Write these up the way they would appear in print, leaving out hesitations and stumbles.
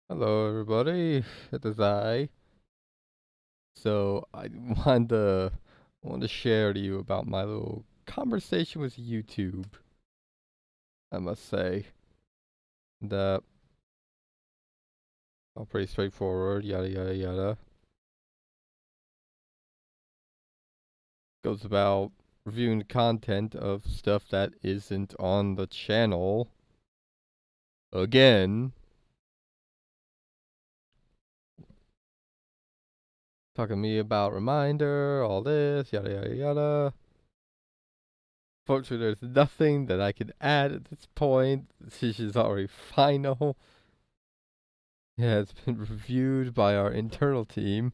Hello, everybody. It is I. So I wanted to share to you about my little conversation with YouTube. I must say that all pretty straightforward. Yada yada yada. Goes about reviewing the content of stuff that isn't on the channel. Again, talking to me about reminder, all this, yada yada yada. Fortunately, there's nothing that I can add at this point. The decision's already final. Yeah, it's been reviewed by our internal team,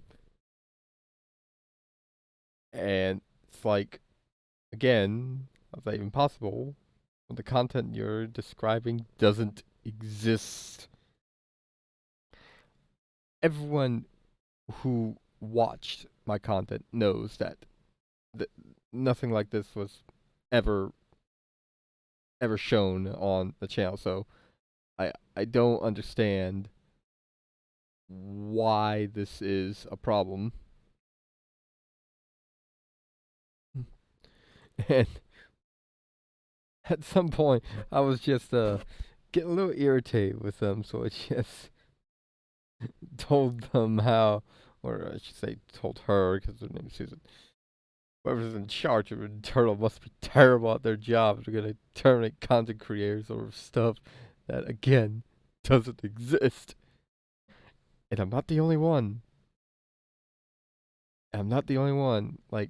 and it's like, again, how's that even possible when the content you're describing doesn't exist? Everyone who watched my content knows that th- nothing like this was ever ever shown on the channel. So I don't understand why this is a problem. And at some point, I was just getting a little irritated with them, so I just told them how, or I should say, told her because her name is Susan. Whoever's in charge of internal must be terrible at their job. They're gonna terminate content creators over stuff that, again, doesn't exist. And I'm not the only one. I'm not the only one. Like,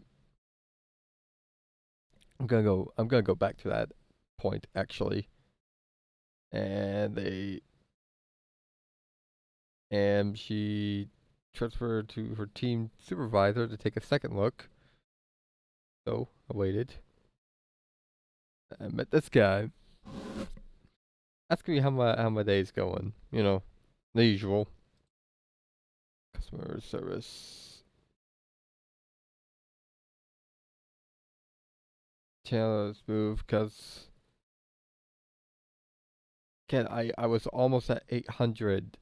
I'm gonna go back to that point actually. And she transferred to her team supervisor to take a second look. So I waited. I met this guy, asking me how my day's going. The usual customer service. Channel is moved because again I was almost at 800.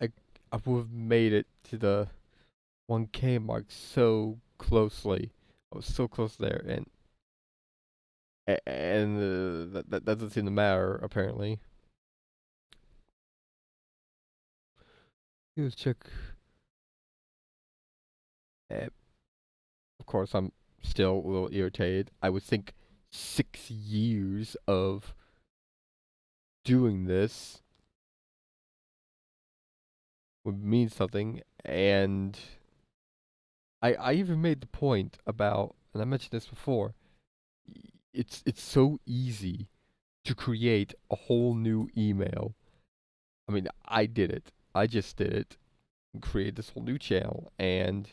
I I would have made it to the 1K mark so closely. I was so close there, and that doesn't seem to matter apparently. Let's check. Uh, of course, I'm still a little irritated. I would think 6 years of doing this would mean something, and I even made the point about, and I mentioned this before. It's so easy to create a whole new email. I mean, I did it. I just did it. Created this whole new channel, and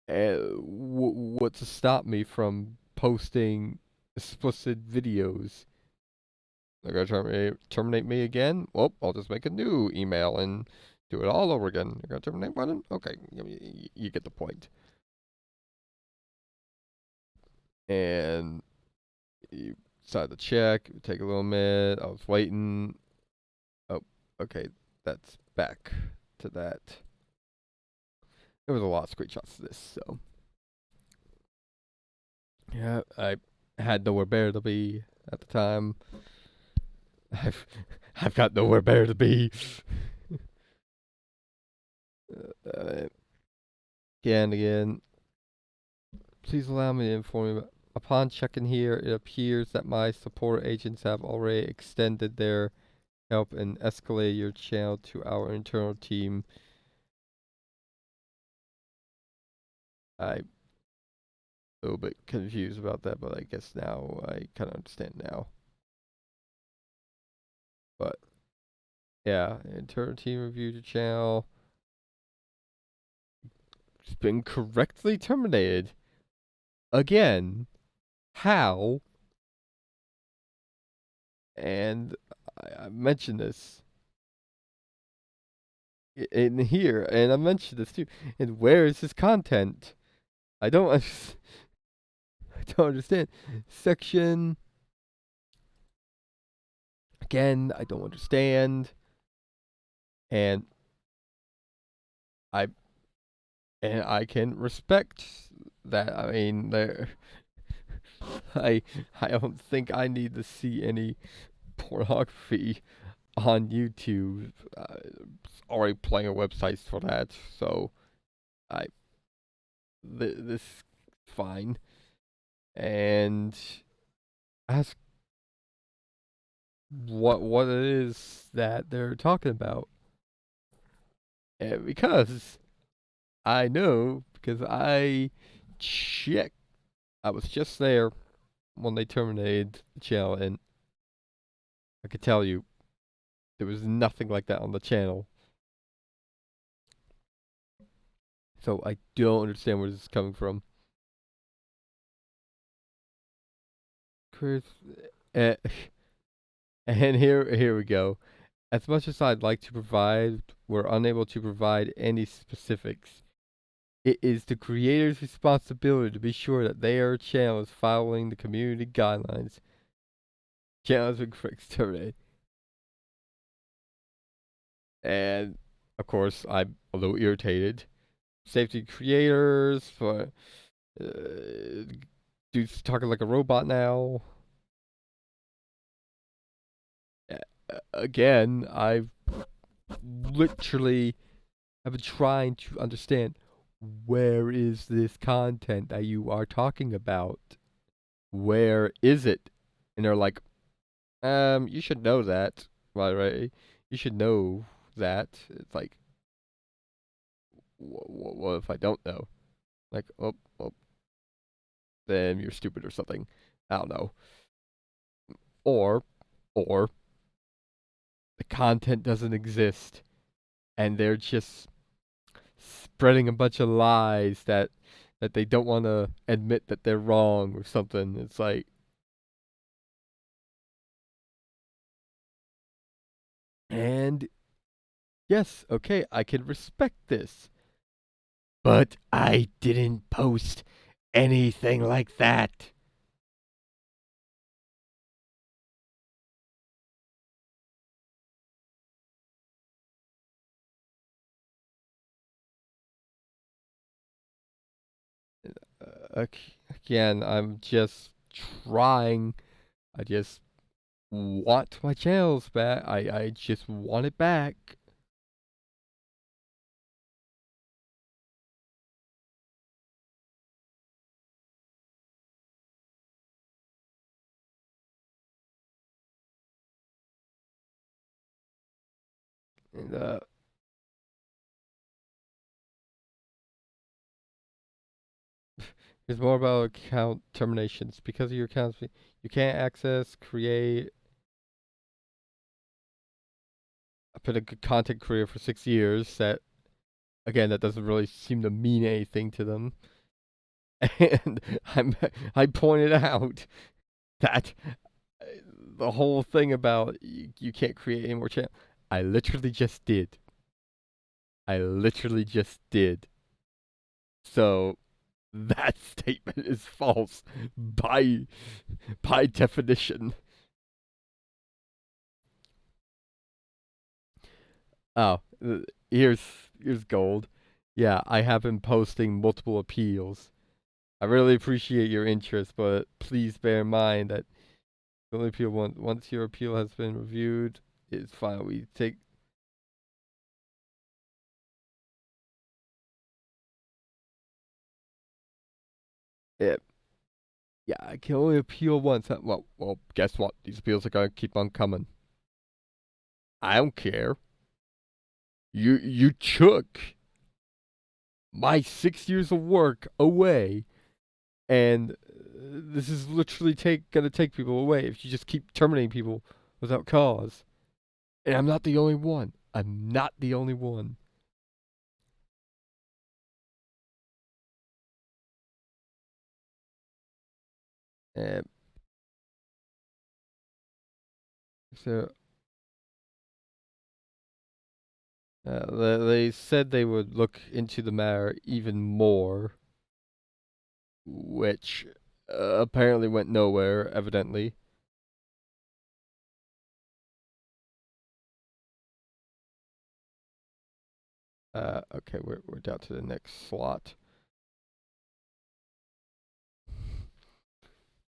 what to stop me from posting explicit videos? They're gonna terminate me again? Well, I'll just make a new email and do it all over again. They're gonna terminate one? Okay, you get the point. And you decide to check. It would take a little minute. I was waiting. Oh, okay, that's back to that. There was a lot of screenshots of this, so yeah, I had nowhere better to be at the time. I've I've got nowhere better to be. uh, again. Please allow me to inform you. Upon checking here, it appears that my support agents have already extended their help and escalated your channel to our internal team. I'm a little bit confused about that, but I guess now I kind of understand now. But yeah, internal team reviewed your channel. It's been correctly terminated. Again, how? And I mentioned this in here, and I mentioned this too. And where is his content? I don't I don't understand. Section again, I don't understand, and I I can respect that. I mean, there, I I don't think I need to see any pornography on YouTube. Already plenty of websites for that, so I this is fine. And ask what it is that they're talking about, and because I know because I checked. I was just there when they terminated the channel, and I could tell you there was nothing like that on the channel. So I don't understand where this is coming from. Chris, uh, and here we go. As much as I'd like to provide, we're unable to provide any specifics. It is the creator's responsibility to be sure that their channel is following the community guidelines. Channel has been terminated. And of course, I'm a little irritated. Safety creators, for dude's talking like a robot now. Again, I've literally have been trying to understand where is this content that you are talking about? Where is it? And they're like, you should know that, right? You should know that. It's like, what if I don't know? Like, oh, well, then you're stupid or something. I don't know. Or, or the content doesn't exist, and they're just spreading a bunch of lies that they don't want to admit that they're wrong or something. It's like, and yes, okay, I can respect this, but I didn't post anything like that. Again, I'm just trying. I just want my channels back. I just want it back. And, it's more about account terminations. Because of your accounts, you can't access, create. I've been a content creator for 6 years. That, again, that doesn't really seem to mean anything to them. And I pointed out that the whole thing about you can't create any more channels. I literally just did. I literally just did. So that statement is false by definition. Oh, here's gold. Yeah, I have been posting multiple appeals. I really appreciate your interest, but please bear in mind that the only appeal once your appeal has been reviewed, it's fine. We take. It. Yeah, I can only appeal once. Well, guess what? These appeals are gonna keep on coming. I don't care. You took my 6 years of work away, and this is literally gonna take people away if you just keep terminating people without cause. And I'm not the only one. I'm not the only one. And so they said they would look into the matter even more, which apparently went nowhere, evidently. Okay, we're down to the next slot.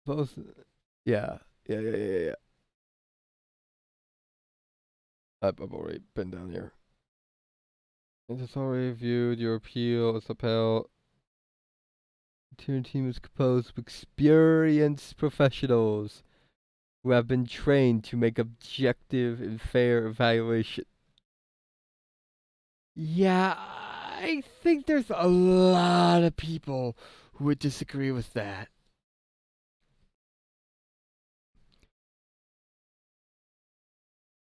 Both, yeah. I've already been down here. It has already reviewed your appeal. Its appellate team is composed of experienced professionals who have been trained to make objective and fair evaluation. Yeah, I think there's a lot of people who would disagree with that.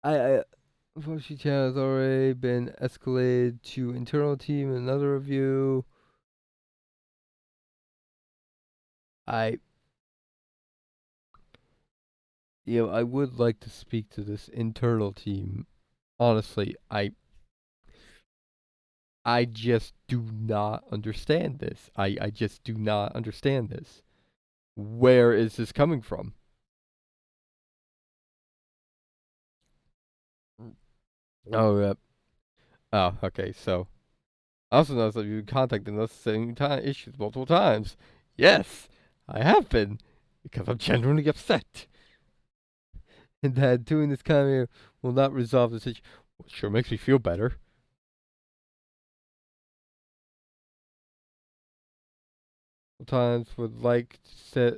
I Unfortunately, channel has already been escalated to internal team and another review. I, I would like to speak to this internal team. Honestly, I just do not understand this. I just do not understand this. Where is this coming from? Oh, oh, okay. So, I also noticed that you've been contacting us same time issues multiple times. Yes, I have been because I'm genuinely upset, and that doing this kind of will not resolve the situation. Well, it sure makes me feel better. Sometimes would like to set.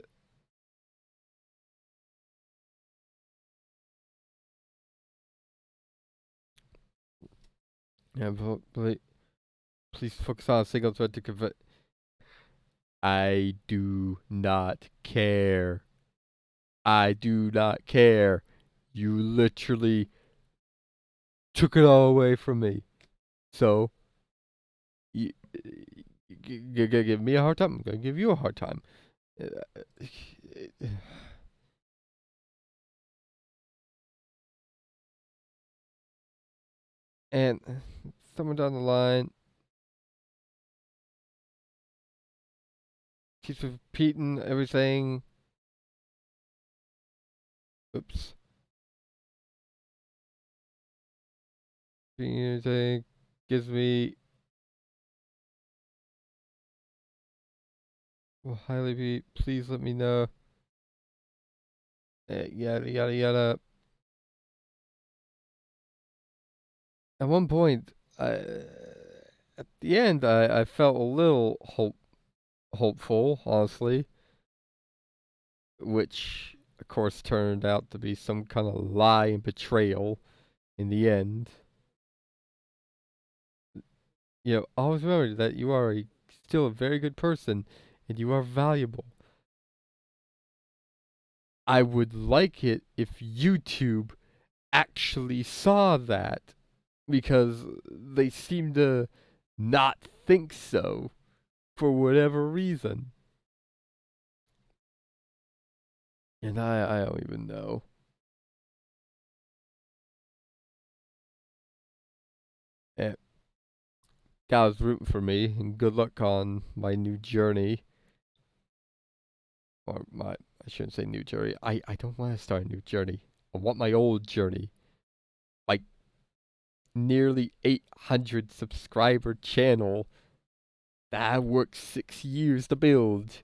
Yeah, but please focus on a single thread to convey. I do not care. I do not care. You literally took it all away from me. So, you, give me a hard time. I'm gonna give you a hard time. And someone down the line keeps repeating everything. Oops. Everything gives me will highly be. Please let me know. Yada yada yada. At one point, at the end, I felt a little hopeful, honestly, which of course turned out to be some kind of lie and betrayal in the end. Always remember that you are still a very good person and you are valuable. I would like it if YouTube actually saw that because they seem to not think so for whatever reason. And I don't even know. Eh, God was rooting for me, and good luck on my new journey. Or I shouldn't say new journey. I don't want to start a new journey. I want my old journey. Like nearly 800 subscriber channel that worked 6 years to build.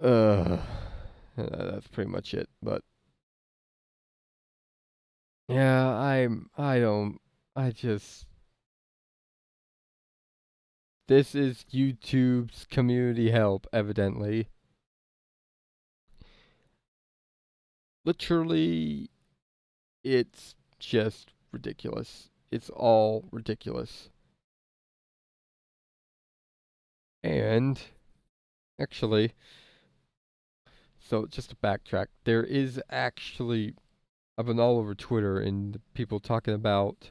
Uh, that's pretty much it. But yeah, I don't. I just. This is YouTube's community help, evidently. Literally, it's just ridiculous. It's all ridiculous. And actually, so just to backtrack, there is actually I've been all over Twitter and people talking about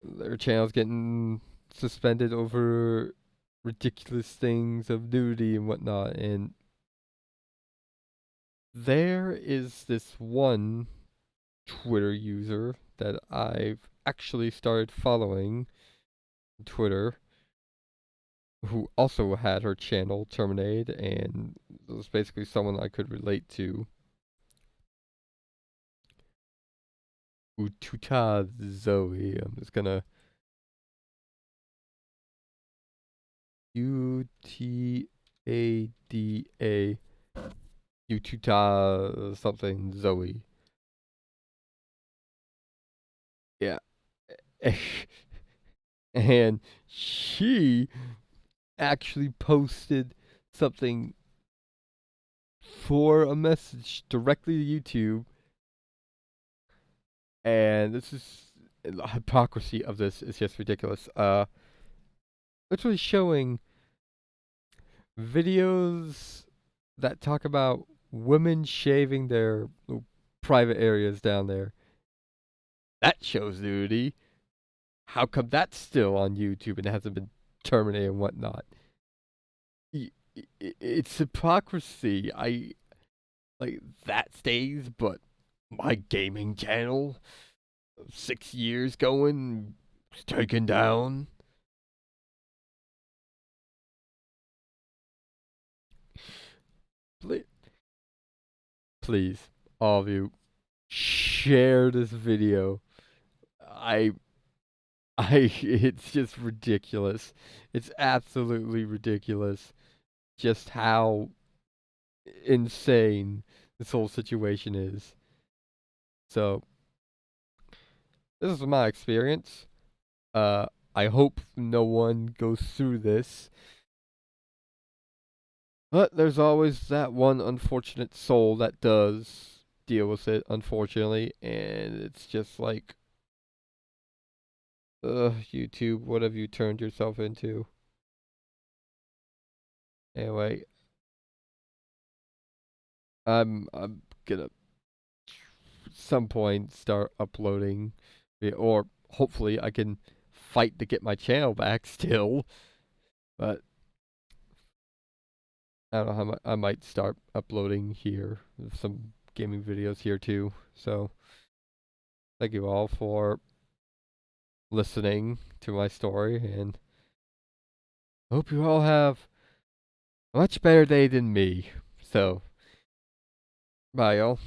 their channels getting suspended over ridiculous things of nudity and whatnot. And there is this one Twitter user that I've actually started following on Twitter who also had her channel terminated and was basically someone I could relate to. Ututa Zoe. I'm just gonna Utada Ututa something Zoe. Yeah. And she actually posted something for a message directly to YouTube, and this is the hypocrisy of this is just ridiculous. Literally showing videos that talk about women shaving their private areas down there. That shows nudity. How come that's still on YouTube and hasn't been terminated and whatnot? It's hypocrisy. I like that stays, but my gaming channel, 6 years going, taken down. Please, please, all of you, share this video. I, it's just ridiculous. It's absolutely ridiculous. Just how insane this whole situation is. So, this is my experience. Uh, I hope no one goes through this. But there's always that one unfortunate soul that does deal with it, unfortunately, and it's just like, YouTube, what have you turned yourself into? Anyway, I'm gonna some point start uploading, or hopefully I can fight to get my channel back still. But I don't know how much I might start uploading here some gaming videos here too. So thank you all for listening to my story, and hope you all have a much better day than me. So bye, y'all.